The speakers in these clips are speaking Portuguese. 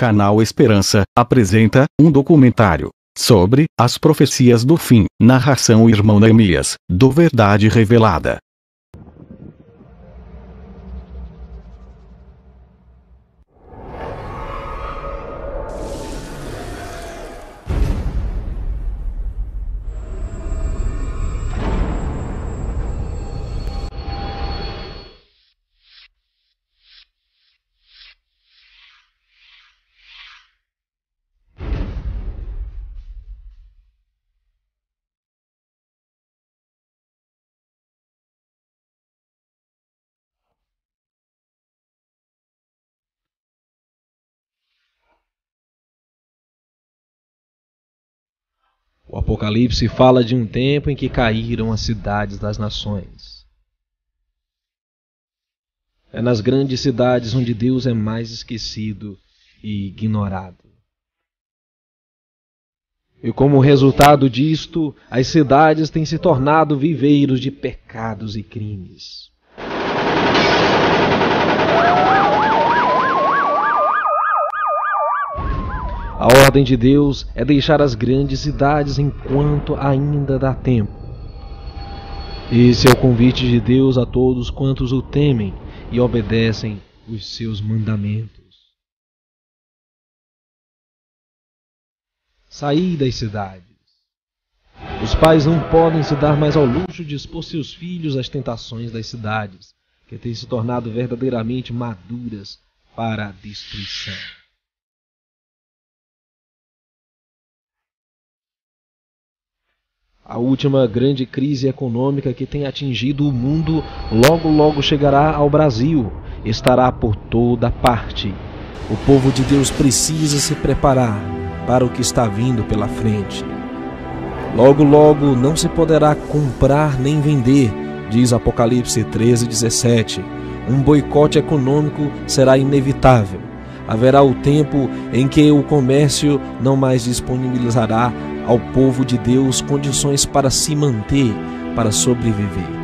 Canal Esperança apresenta um documentário sobre as profecias do fim. Narração Irmão Neemias, do Verdade Revelada. O Apocalipse fala de um tempo em que caíram as cidades das nações. É nas grandes cidades onde Deus é mais esquecido e ignorado. E como resultado disto, as cidades têm se tornado viveiros de pecados e crimes. A ordem de Deus é deixar as grandes cidades enquanto ainda dá tempo. Esse é o convite de Deus a todos quantos o temem e obedecem os seus mandamentos. Saí das cidades. Os pais não podem se dar mais ao luxo de expor seus filhos às tentações das cidades, que têm se tornado verdadeiramente maduras para a destruição. A última grande crise econômica que tem atingido o mundo logo chegará ao Brasil, estará por toda parte. O povo de Deus precisa se preparar para o que está vindo pela frente. Logo não se poderá comprar nem vender, diz Apocalipse 13:17. Um boicote econômico será inevitável. Haverá o tempo em que o comércio não mais disponibilizará ao povo de Deus condições para se manter, para sobreviver.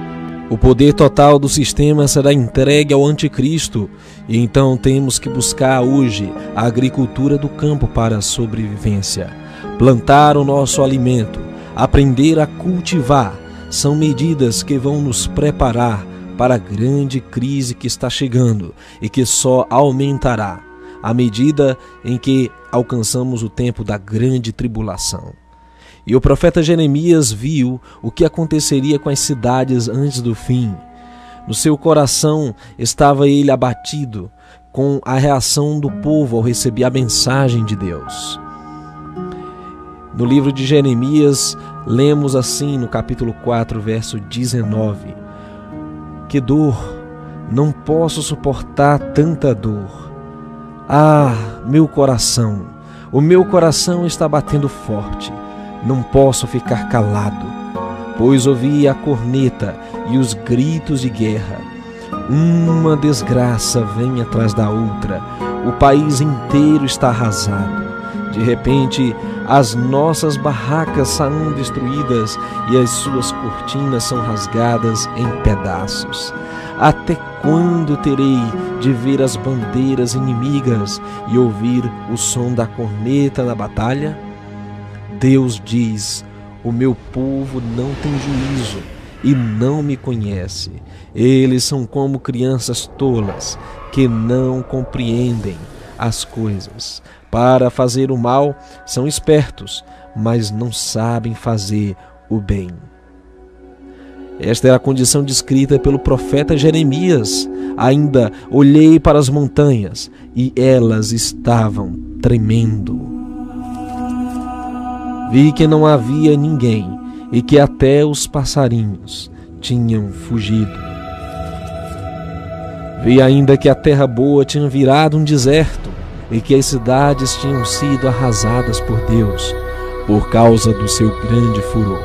O poder total do sistema será entregue ao anticristo, e então temos que buscar hoje a agricultura do campo para a sobrevivência. Plantar o nosso alimento, aprender a cultivar, são medidas que vão nos preparar para a grande crise que está chegando e que só aumentará à medida em que alcançamos o tempo da grande tribulação. E o profeta Jeremias viu o que aconteceria com as cidades antes do fim. No seu coração estava ele abatido com a reação do povo ao receber a mensagem de Deus. No livro de Jeremias, lemos assim no capítulo 4, verso 19: Que dor! Não posso suportar tanta dor. Ah, meu coração! O meu coração está batendo forte. Não posso ficar calado, pois ouvi a corneta e os gritos de guerra. Uma desgraça vem atrás da outra. O país inteiro está arrasado. De repente, as nossas barracas são destruídas e as suas cortinas são rasgadas em pedaços. Até quando terei de ver as bandeiras inimigas e ouvir o som da corneta na batalha? Deus diz: o meu povo não tem juízo e não me conhece. Eles são como crianças tolas que não compreendem as coisas. Para fazer o mal são espertos, mas não sabem fazer o bem. Esta é a condição descrita pelo profeta Jeremias. Ainda olhei para as montanhas e elas estavam tremendo. Vi que não havia ninguém e que até os passarinhos tinham fugido. Vi ainda que a terra boa tinha virado um deserto e que as cidades tinham sido arrasadas por Deus por causa do seu grande furor.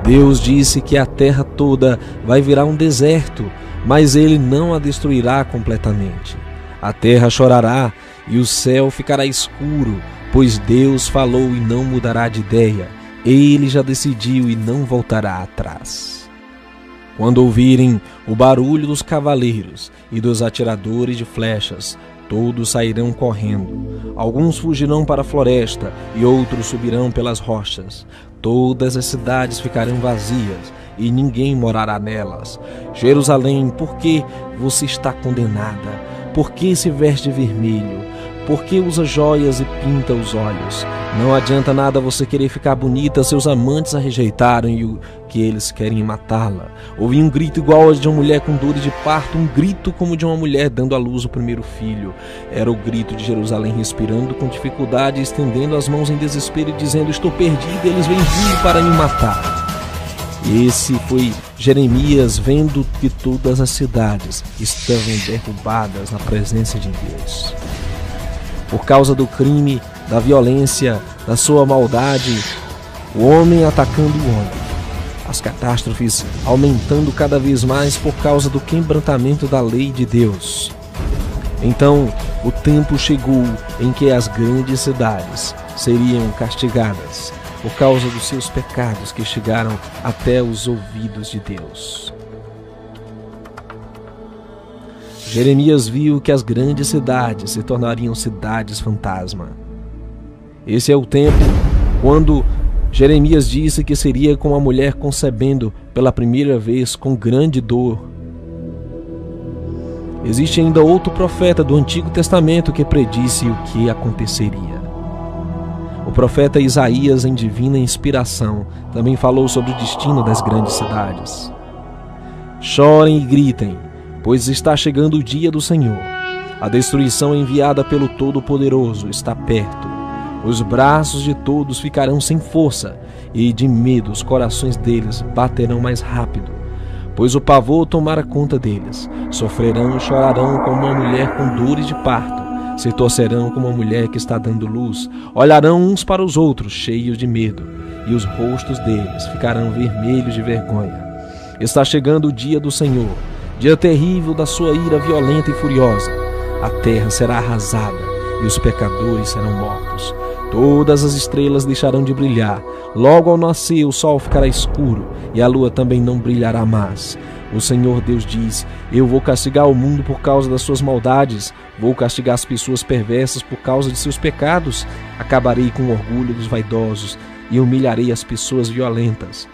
Deus disse que a terra toda vai virar um deserto, mas ele não a destruirá completamente. A terra chorará e o céu ficará escuro, pois Deus falou e não mudará de ideia. Ele já decidiu e não voltará atrás. Quando ouvirem o barulho dos cavaleiros e dos atiradores de flechas, todos sairão correndo. Alguns fugirão para a floresta e outros subirão pelas rochas. Todas as cidades ficarão vazias e ninguém morará nelas. Jerusalém, por que você está condenada? Por que se veste vermelho? Por que usa joias e pinta os olhos? Não adianta nada você querer ficar bonita, seus amantes a rejeitaram e o que eles querem matá-la. Ouvi um grito igual ao de uma mulher com dores de parto, um grito como de uma mulher dando à luz o primeiro filho. Era o grito de Jerusalém respirando com dificuldade, estendendo as mãos em desespero e dizendo: estou perdida, eles vêm vir para me matar. Esse foi Jeremias vendo que todas as cidades estavam derrubadas na presença de Deus. Por causa do crime, da violência, da sua maldade, o homem atacando o homem. As catástrofes aumentando cada vez mais por causa do quebrantamento da lei de Deus. Então, o tempo chegou em que as grandes cidades seriam castigadas por causa dos seus pecados que chegaram até os ouvidos de Deus. Jeremias viu que as grandes cidades se tornariam cidades fantasma. Esse é o tempo quando Jeremias disse que seria como a mulher concebendo pela primeira vez com grande dor. Existe ainda outro profeta do Antigo Testamento que predisse o que aconteceria. O profeta Isaías, em divina inspiração, também falou sobre o destino das grandes cidades. Chorem e gritem, pois está chegando o dia do Senhor. A destruição enviada pelo Todo-Poderoso está perto. Os braços de todos ficarão sem força, e de medo os corações deles baterão mais rápido, pois o pavor tomará conta deles. Sofrerão e chorarão como uma mulher com dores de parto. Se torcerão como uma mulher que está dando luz. Olharão uns para os outros, cheios de medo, e os rostos deles ficarão vermelhos de vergonha. Está chegando o dia do Senhor, dia terrível da sua ira violenta e furiosa. A terra será arrasada e os pecadores serão mortos. Todas as estrelas deixarão de brilhar. Logo ao nascer o sol ficará escuro e a lua também não brilhará mais. O Senhor Deus diz: eu vou castigar o mundo por causa das suas maldades. Vou castigar as pessoas perversas por causa de seus pecados. Acabarei com o orgulho dos vaidosos e humilharei as pessoas violentas.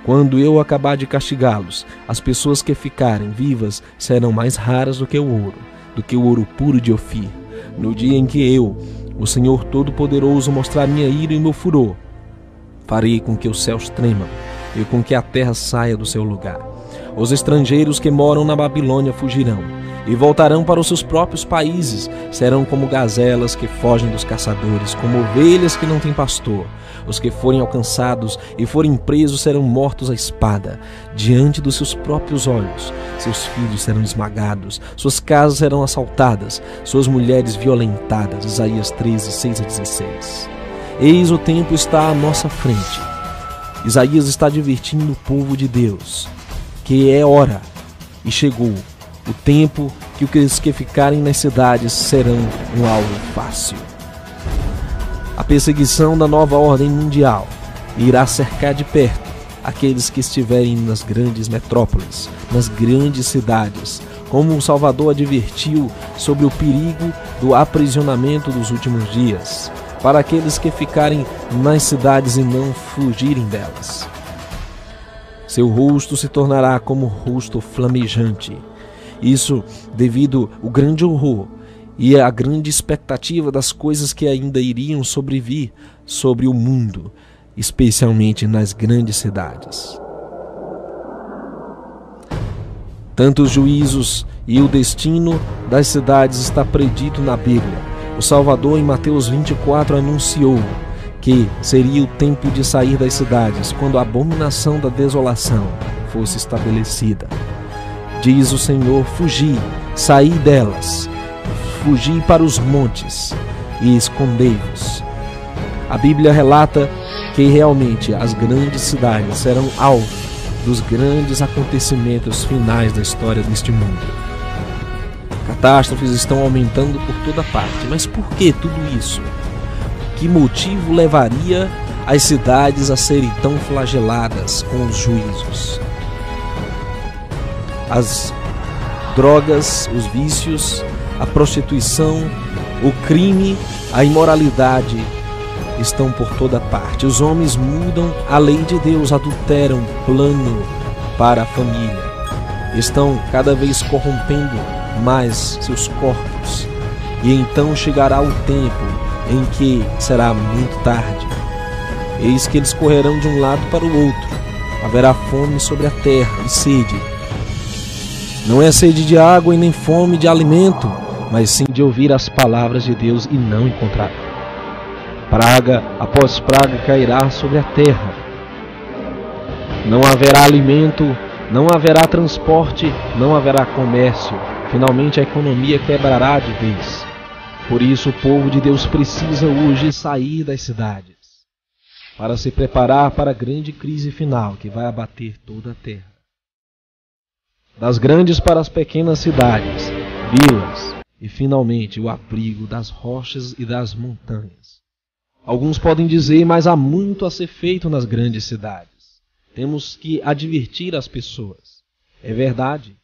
Quando eu acabar de castigá-los, as pessoas que ficarem vivas serão mais raras do que o ouro puro de Ofir. No dia em que eu, o Senhor Todo-Poderoso, mostrar minha ira e meu furor, farei com que os céus tremam e com que a terra saia do seu lugar. Os estrangeiros que moram na Babilônia fugirão e voltarão para os seus próprios países. Serão como gazelas que fogem dos caçadores, como ovelhas que não têm pastor. Os que forem alcançados e forem presos serão mortos à espada, diante dos seus próprios olhos. Seus filhos serão esmagados, suas casas serão assaltadas, suas mulheres violentadas. Isaías 13, 6-16. Eis o tempo está à nossa frente. Isaías está advertindo o povo de Deus que é hora e chegou o tempo que os que ficarem nas cidades serão um alvo fácil. A perseguição da nova ordem mundial irá cercar de perto aqueles que estiverem nas grandes metrópoles, nas grandes cidades, como o Salvador advertiu sobre o perigo do aprisionamento dos últimos dias, para aqueles que ficarem nas cidades e não fugirem delas. Seu rosto se tornará como rosto flamejante. Isso devido ao grande horror e à grande expectativa das coisas que ainda iriam sobrevir sobre o mundo, especialmente nas grandes cidades. Tanto os juízos e o destino das cidades está predito na Bíblia. O Salvador, em Mateus 24, anunciou que seria o tempo de sair das cidades, quando a abominação da desolação fosse estabelecida. Diz o Senhor: fugi, saí delas, fugi para os montes e escondei-vos. A Bíblia relata que realmente as grandes cidades serão alvo dos grandes acontecimentos finais da história deste mundo. Catástrofes estão aumentando por toda parte, mas por que tudo isso? Que motivo levaria as cidades a serem tão flageladas com os juízos? as drogas, os vícios, a prostituição, o crime, a imoralidade estão por toda parte. Os homens mudam a lei de Deus, adulteram o plano para a família. Estão cada vez corrompendo mais seus corpos. E então chegará o tempo em que será muito tarde. Eis que eles correrão de um lado para o outro. Haverá fome sobre a terra e sede. Não é sede de água e nem fome de alimento, mas sim de ouvir as palavras de Deus e não encontrará. Praga após praga cairá sobre a terra. Não haverá alimento, não haverá transporte, não haverá comércio. Finalmente a economia quebrará de vez. Por isso o povo de Deus precisa hoje sair das cidades, para se preparar para a grande crise final que vai abater toda a terra. Das grandes para as pequenas cidades, vilas e finalmente o abrigo das rochas e das montanhas. Alguns podem dizer, mas há muito a ser feito nas grandes cidades. Temos que advertir as pessoas. É verdade.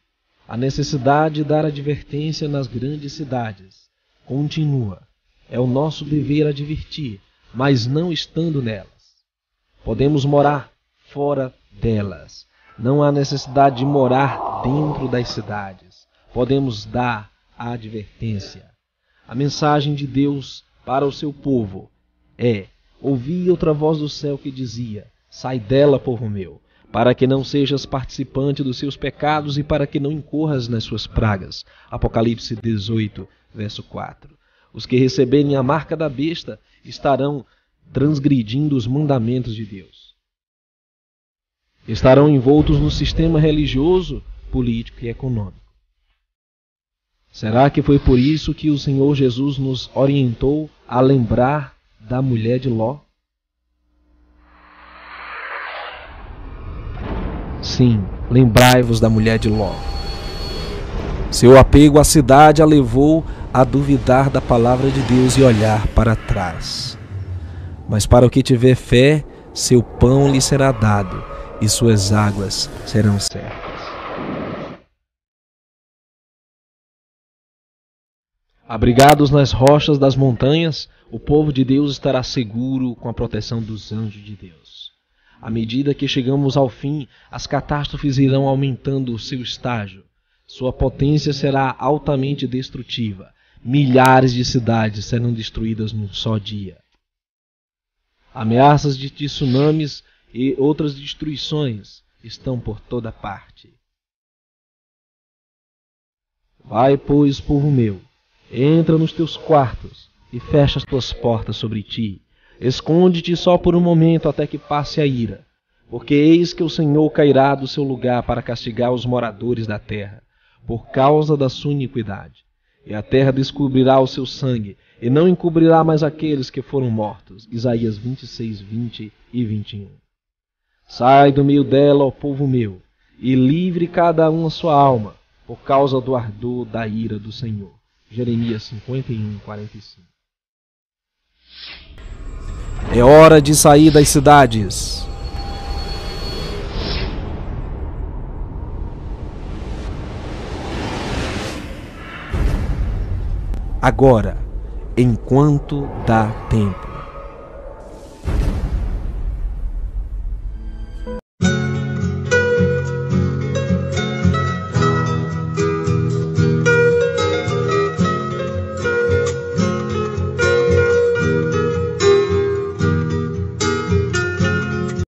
A necessidade de dar advertência nas grandes cidades continua. É o nosso dever advertir, mas não estando nelas. Podemos morar fora delas. Não há necessidade de morar dentro das cidades. Podemos dar a advertência. A mensagem de Deus para o seu povo ouvi outra voz do céu que dizia: sai dela, povo meu, para que não sejas participante dos seus pecados e para que não incorras nas suas pragas. Apocalipse 18, verso 4. Os que receberem a marca da besta estarão transgredindo os mandamentos de Deus. Estarão envoltos no sistema religioso, político e econômico. Será que foi por isso que o Senhor Jesus nos orientou a lembrar da mulher de Ló? Sim, lembrai-vos da mulher de Ló. Seu apego à cidade a levou a duvidar da palavra de Deus e olhar para trás. Mas para o que tiver fé, seu pão lhe será dado e suas águas serão certas. Abrigados nas rochas das montanhas, o povo de Deus estará seguro com a proteção dos anjos de Deus. À medida que chegamos ao fim, as catástrofes irão aumentando o seu estágio. Sua potência será altamente destrutiva. Milhares de cidades serão destruídas num só dia. Ameaças de tsunamis e outras destruições estão por toda parte. Vai, pois, povo meu, entra nos teus quartos e fecha as tuas portas sobre ti. Esconde-te só por um momento até que passe a ira, porque eis que o Senhor cairá do seu lugar para castigar os moradores da terra, por causa da sua iniquidade. E a terra descobrirá o seu sangue, e não encobrirá mais aqueles que foram mortos. Isaías 26, 20 e 21. Sai do meio dela, ó povo meu, e livre cada um a sua alma, por causa do ardor da ira do Senhor. Jeremias 51, 45. É hora de sair das cidades. Agora, enquanto dá tempo.